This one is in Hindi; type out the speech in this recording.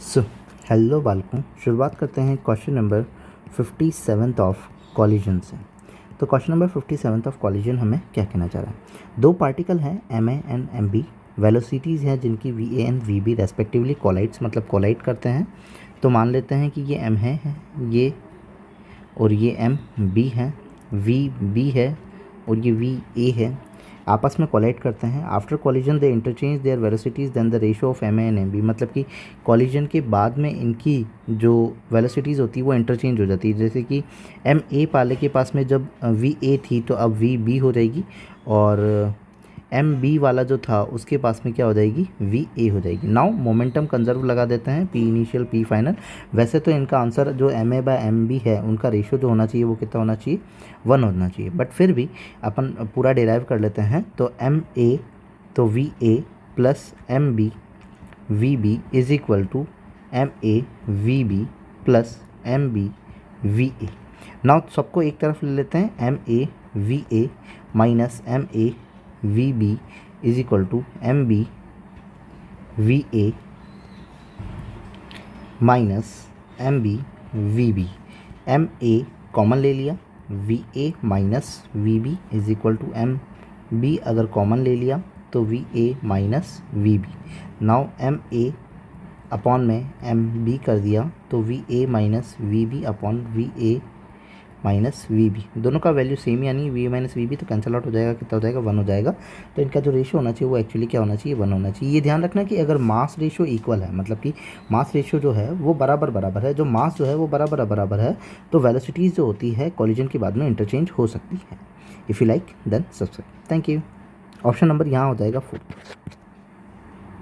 सो हेलो बालकों, शुरुआत करते हैं क्वेश्चन नंबर 57 ऑफ कॉलिजन से। तो क्वेश्चन नंबर 57 ऑफ कॉलिजन हमें क्या कहना चाह रहा है। दो पार्टिकल हैं MA एंड MB, वेलोसिटीज़ हैं जिनकी VA and VB respectively collides मतलब कोलाइड करते हैं। तो मान लेते हैं कि ये M है ये, और ये MB है, VB है और ये VA है, आपस में कोलाइड करते हैं। After collision they interchange their velocities then the ratio of MA and MB, मतलब कि कॉलिजन के बाद में इनकी जो वेलोसिटीज़ होती है वो इंटरचेंज हो जाती है। जैसे कि MA वाले के पास में जब VA थी तो अब VB हो जाएगी, और MB वाला जो था उसके पास में क्या हो जाएगी, VA हो जाएगी। नाउ मोमेंटम कंजर्व लगा देते हैं, P इनिशियल P फाइनल। वैसे तो इनका आंसर जो MA/MB है उनका रेशियो जो होना चाहिए वो कितना होना चाहिए, 1 होना चाहिए, बट फिर भी अपन पूरा डिराइव कर लेते हैं। तो MA तो VA plus MB VB is equal to MA VB plus MB VA। Now सबको एक तरफ ले लेते हैं, MA VA minus MA VB is equal to MB VA minus MB VB। MA common ले लिया, VA minus VB is equal to MB अगर कॉमन ले लिया तो VA minus VB। Now MA upon में MB कर दिया तो VA minus VB upon VA minus VB, दोनों का वैल्यू सेम, यानी VA माइनस VB तो कैंसिल आउट हो जाएगा, कितना हो जाएगा, 1 हो जाएगा। तो इनका जो रेशियो होना चाहिए वो एक्चुअली क्या होना चाहिए, 1 होना चाहिए। ये ध्यान रखना कि अगर मास रेशियो इक्वल है, मतलब कि मास रेशियो जो है वो बराबर है, जो मास जो है वो बराबर है, तो वेलोसिटीज़ जो होती है कॉलिजन के बाद में इंटरचेंज हो सकती है। If you like then subscribe. Thank you. Option number यहाँ हो जाएगा 4।